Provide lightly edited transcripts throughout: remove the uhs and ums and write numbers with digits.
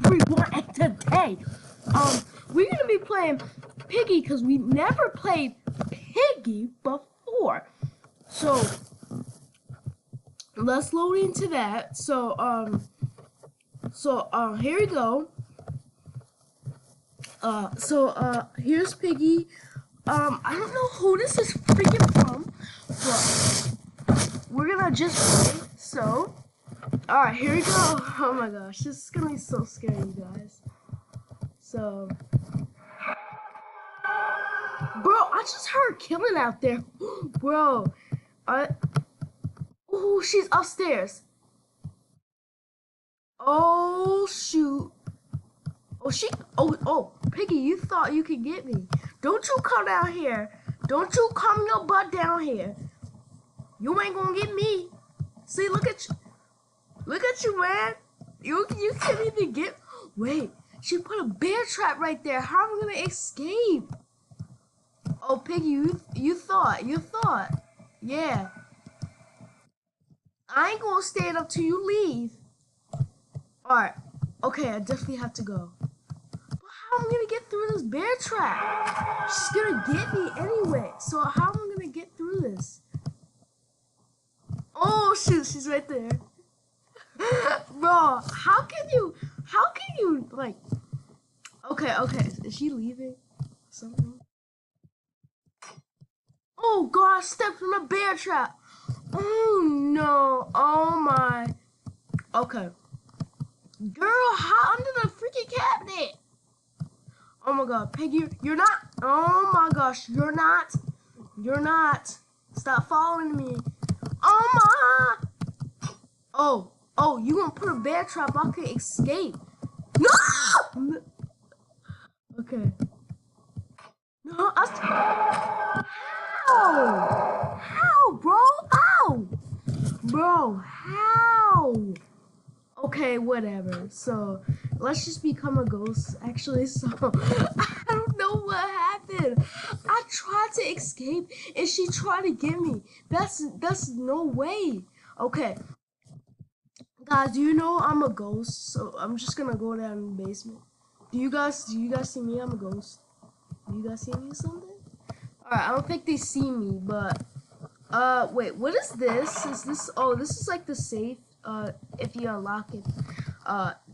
everyone, and today, we're gonna be playing Piggy because we never played Piggy before. So let's load into that. So here we go. Here's Piggy. I don't know who this is freaking from, but we're gonna just play. So, alright, here we go. Oh my gosh, this is gonna be so scary, you guys. So, bro, I just heard killing out there. Bro, oh, she's upstairs. Oh, shoot. Oh, Piggy, you thought you could get me. Don't you come down here. Don't you come your butt down here. You ain't gonna get me. See, look at you. Look at you, man. You can't even get. Wait, she put a bear trap right there. How am I gonna escape? Oh, Piggy, you thought. Yeah. I ain't gonna stand up till you leave. Alright. Okay, I definitely have to go. But how am I gonna get through this bear trap? She's gonna get me anyway. So how am I gonna get through this? Oh shoot, she's right there. Bro, how can you like okay, is she leaving? Something? Oh god, I stepped in a bear trap. Oh no, oh my. Okay. Girl, how under the freaking cabinet? Oh my god, Piggy, you're not. Oh my gosh, you're not. Stop following me. Oh my. Oh, you gonna put a bear trap? I can escape. No. Okay. No, how, bro? How, bro? How? Okay, whatever. So let's just become a ghost. Actually, so I don't know what happened. I tried to escape, and she tried to get me. That's no way. Okay, guys, do you know I'm a ghost? So I'm just gonna go down in the basement. Do you guys see me? I'm a ghost. Do you guys see me or something? Alright, I don't think they see me, but wait, what is this? Is this this is like the safe, if you unlock it.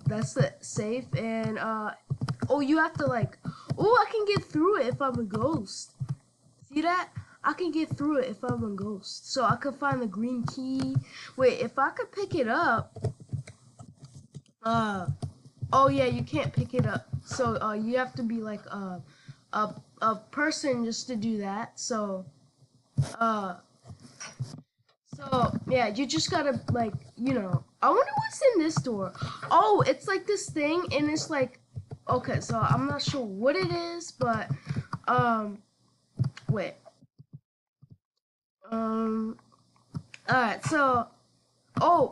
That's the safe, and oh, you have to like, oh, I can get through it if I'm a ghost. See that? I can get through it if I'm a ghost. So I could find the green key. Wait, if I could pick it up, oh yeah, you can't pick it up. So you have to be like a person just to do that. So yeah, you just gotta like, you know. I wonder what's in this door. Oh, it's like this thing, and it's like, okay, so I'm not sure what it is, but wait. Alright, so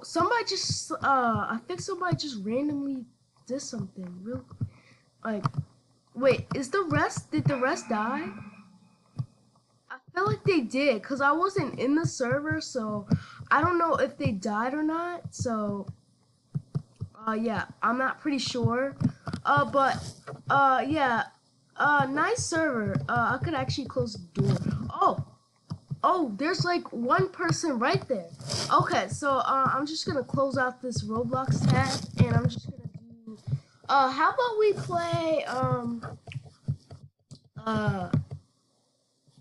somebody just I think somebody just randomly did something real like, wait, did the rest die? I feel like they did, because I wasn't in the server, so I don't know if they died or not. So yeah, I'm not pretty sure. But yeah, nice server. I could actually close the door. Oh, there's like one person right there. Okay, so I'm just gonna close out this Roblox tab, and I'm just gonna do. How about we play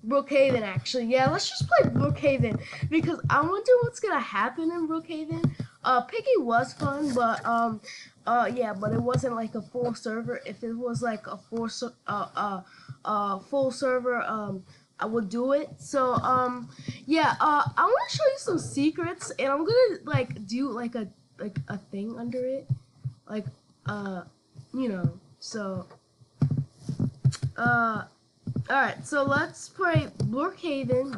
Brookhaven, actually. Yeah, let's just play Brookhaven, because I wonder what's gonna happen in Brookhaven. Piggy was fun, but yeah, but it wasn't like a full server. If it was like a full server, I would do it. So yeah, I want to show you some secrets, and I'm gonna like do like a thing under it, like you know. So alright, so let's play Brookhaven.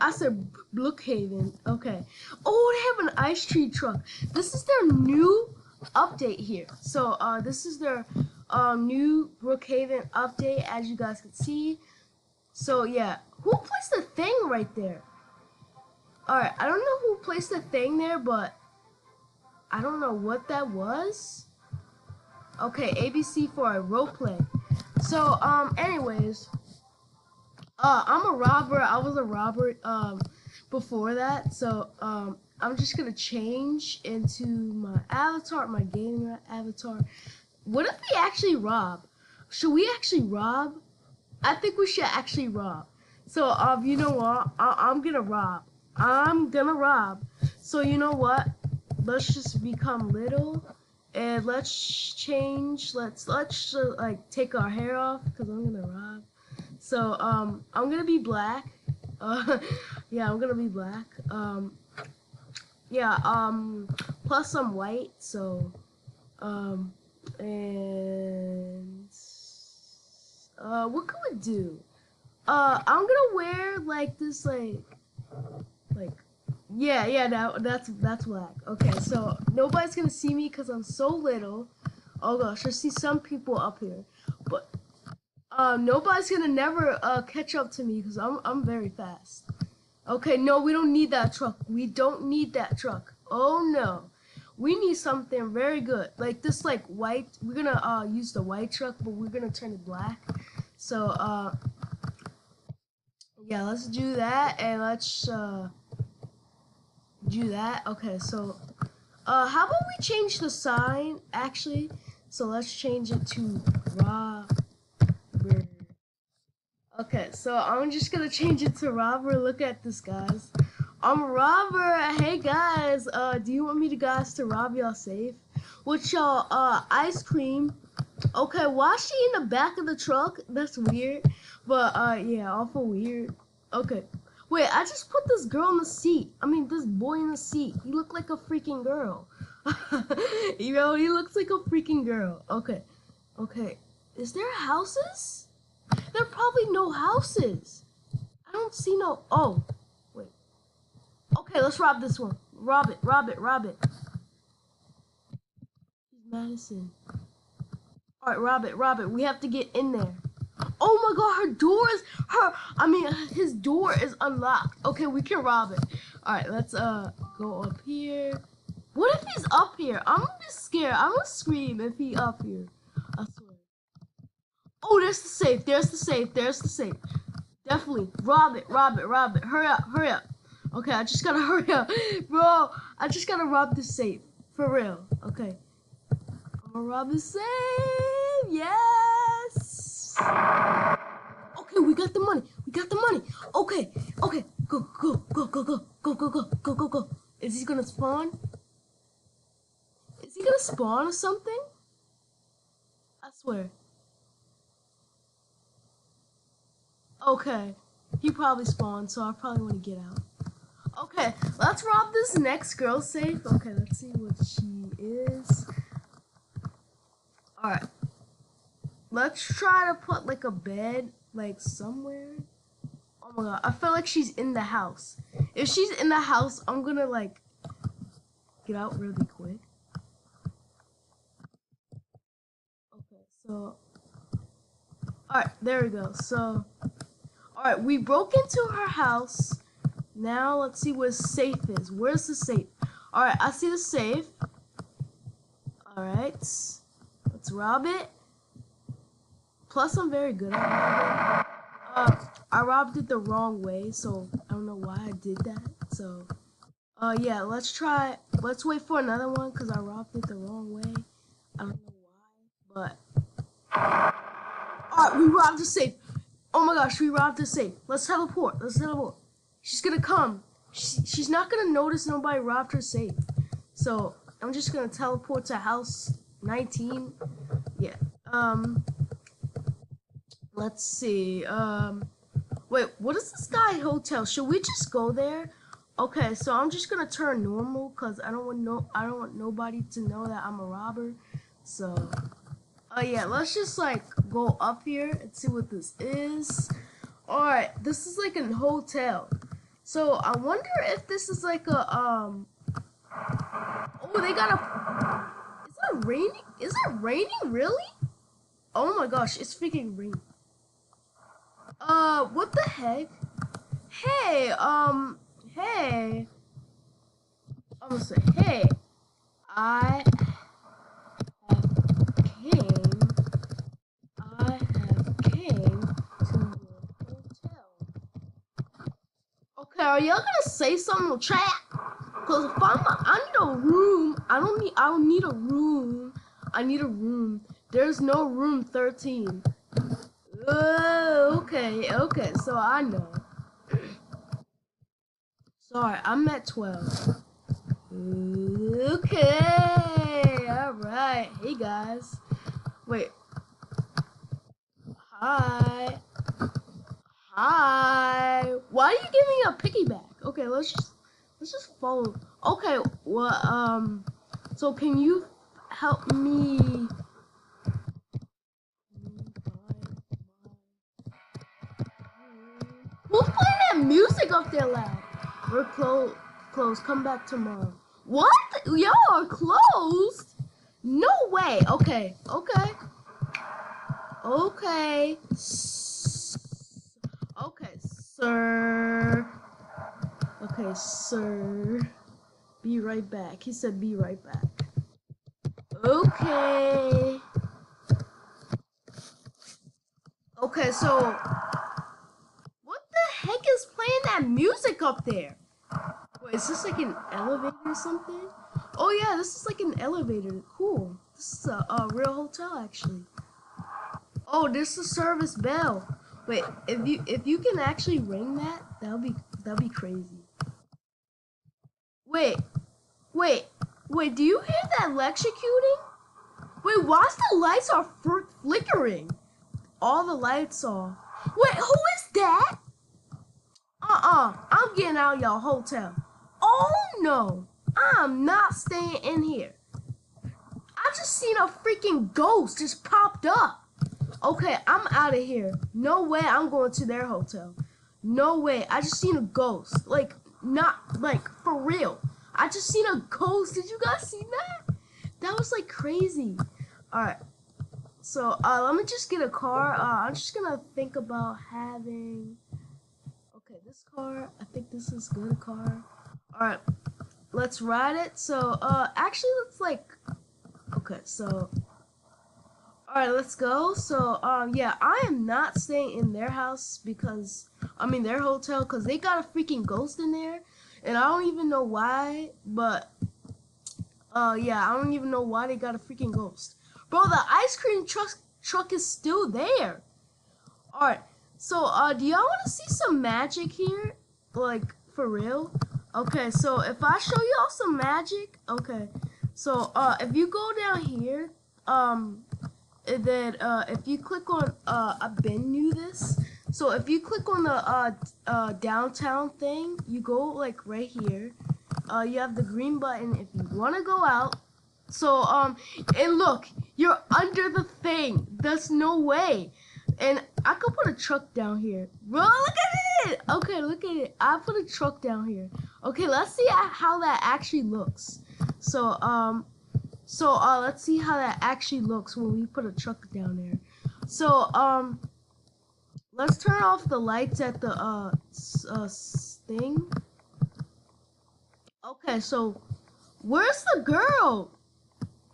I said Brookhaven. Okay. Oh, they have an ice tree truck. This is their new update here. So this is their new Brookhaven update, as you guys can see. So yeah, who placed the thing right there? Alright, I don't know who placed the thing there, but I don't know what that was. Okay, ABC for a role play. So, anyways, I'm a robber. I was a robber, before that. So, I'm just gonna change into my avatar, my gamer avatar. What if we actually rob? Should we actually rob? I think we should actually rob. So, you know what? I'm gonna rob. I'm gonna rob. So, you know what? Let's just become little, and let's change. Let's like take our hair off because I'm gonna rob. So, I'm gonna be black. Uh, yeah, I'm gonna be black. Yeah. Plus I'm white. So, um, and what can we do? I'm gonna wear like this, like, yeah, that's black. Okay, so nobody's gonna see me because I'm so little. Oh gosh, I see some people up here, but nobody's gonna never catch up to me because I'm very fast. Okay, no, we don't need that truck. We don't need that truck. Oh no. We need something very good. Like this like white. We're gonna use the white truck, but we're gonna turn it black. So yeah, let's do that and let's do that. Okay, so how about we change the sign actually? So let's change it to robber. Okay, so I'm just gonna change it to robber. Look at this, guys. I'm a robber. Hey guys, do you want me to rob y'all safe? With y'all ice cream. Okay, why is she in the back of the truck? That's weird. But yeah, awful weird. Okay. Wait, I just put this girl in the seat. I mean this boy in the seat. He looked like a freaking girl. You know, he looks like a freaking girl. Okay. Okay. Is there houses? There are probably no houses. I don't see no. Oh, wait. Okay, let's rob this one. Rob it, rob it, rob it. Madison. Alright, rob it, rob it. We have to get in there. Oh my god, his door is unlocked. Okay, we can rob it. Alright, let's go up here. What if he's up here? I'm gonna be scared. I'm gonna scream if he up here. I swear. Oh, there's the safe. There's the safe. There's the safe. Definitely. Rob it. Rob it. Rob it. Hurry up. Hurry up. Okay, I just gotta hurry up. Bro, I just gotta rob this safe. For real. Okay. I'm gonna rob the safe. Yes. Okay, we got the money. We got the money. Okay. Okay. Go, go, go, go, go, go, go, go, go, go, go. Is he gonna spawn? Is he gonna spawn or something? I swear. Okay. He probably spawned, so I probably want to get out. Okay, let's rob this next girl safe. Okay, let's see what she is. Alright. Let's try to put like a bed like somewhere. Oh my god, I feel like she's in the house. If she's in the house, I'm gonna like get out really quick. Okay, so alright, there we go. So alright, we broke into her house. Now let's see where safe is. Where's the safe? Alright, I see the safe. Alright. Let's rob it. Plus I'm very good at robbing. I robbed it the wrong way, so I don't know why I did that. So yeah, let's wait for another one because I robbed it the wrong way. I don't know why, but alright, we robbed the safe. Oh my gosh, we robbed the safe. Let's teleport. Let's teleport. She's gonna come. She's not gonna notice nobody robbed her safe. So I'm just gonna teleport to house 19. Yeah. Let's see. Wait, what is the Sky Hotel? Should we just go there? Okay, so I'm just gonna turn normal because I don't want nobody to know that I'm a robber. So yeah, let's just like go up here and see what this is. Alright, this is like a hotel. So I wonder if this is like a oh, they got a is it raining? Is it raining really? Oh my gosh, it's freaking raining. What the heck? Hey, hey. I'm gonna say, hey, I have y'all gonna say something in chat? Cause if I need a room. I don't need a room. I need a room. There's no room 13. Okay. So I know. Sorry, I'm at 12. Okay. All right. Hey guys. Wait. Hi. Why are you giving me a piggyback? Okay, let's just follow. Okay, well, so can you help me? Who's playing that music up there loud? We're closed. Come back tomorrow. What? Y'all are closed? No way. Okay. Okay, sir. Okay, sir. Be right back. He said be right back. Okay. Okay, so what the heck is playing that music up there? Wait, is this like an elevator or something? Oh yeah, this is like an elevator. Cool. This is a real hotel actually. Oh, this is service bell. Wait, if you can actually ring that, that'll be crazy. Wait, do you hear that electrocuting? Wait, why the lights are flickering? All the lights are. Wait, who is that? I'm getting out of your hotel. Oh no, I'm not staying in here. I just seen a freaking ghost just popped up. Okay, I'm out of here. No way I'm going to their hotel. No way. I just seen a ghost. Like, not, like, for real. I just seen a ghost. Did you guys see that? That was, like, crazy. Alright. So, let me just get a car. I'm just gonna think about having... Okay, this car. I think this is good car. Alright. Let's ride it. So, actually, let's, like... Okay, so... Alright, let's go. So, yeah, I am not staying in their house because, their hotel, because they got a freaking ghost in there, and I don't even know why, but, yeah, I don't even know why they got a freaking ghost. Bro, the ice cream truck is still there. Alright, so, do y'all want to see some magic here? Like, for real? Okay, so, if I show y'all some magic, okay, so, if you go down here, and then if you click on I've been knew this. So if you click on the downtown thing, you go like right here. You have the green button if you want to go out. So and look, you're under the thing. There's no way. And I could put a truck down here. Bro, look at it. Okay, look at it. I put a truck down here. Okay, let's see how that actually looks. So let's see how that actually looks when we put a truck down there. So, let's turn off the lights at the, thing. Okay, so, where's the girl?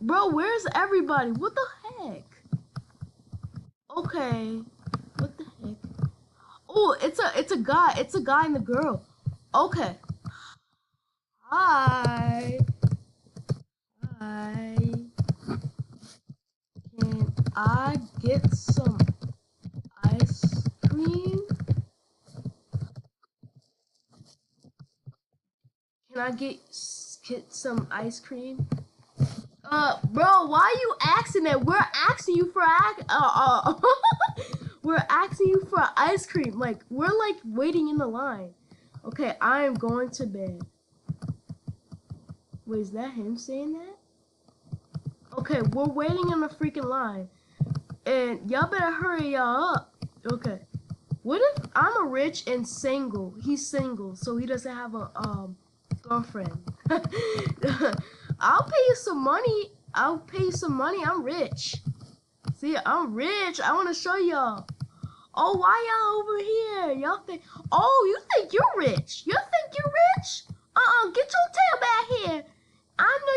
Bro, where's everybody? What the heck? Okay, what the heck? Oh, it's a guy. It's a guy and a girl. Okay. Hi. Can I get some ice cream? Can I get some ice cream? Bro, why are you asking that? We're asking you for we're asking you for ice cream. Like, we're like waiting in the line. Okay, I am going to bed. Wait, is that him saying that? Okay, we're waiting in the freaking line. And y'all better hurry y'all up. Okay. What if I'm a rich and single? He's single, so he doesn't have a girlfriend. I'll pay you some money. I'm rich. See, I'm rich. I want to show y'all. Oh, why y'all over here? Y'all think, oh, you think you're rich. You think you're rich? Get your tail back here. I know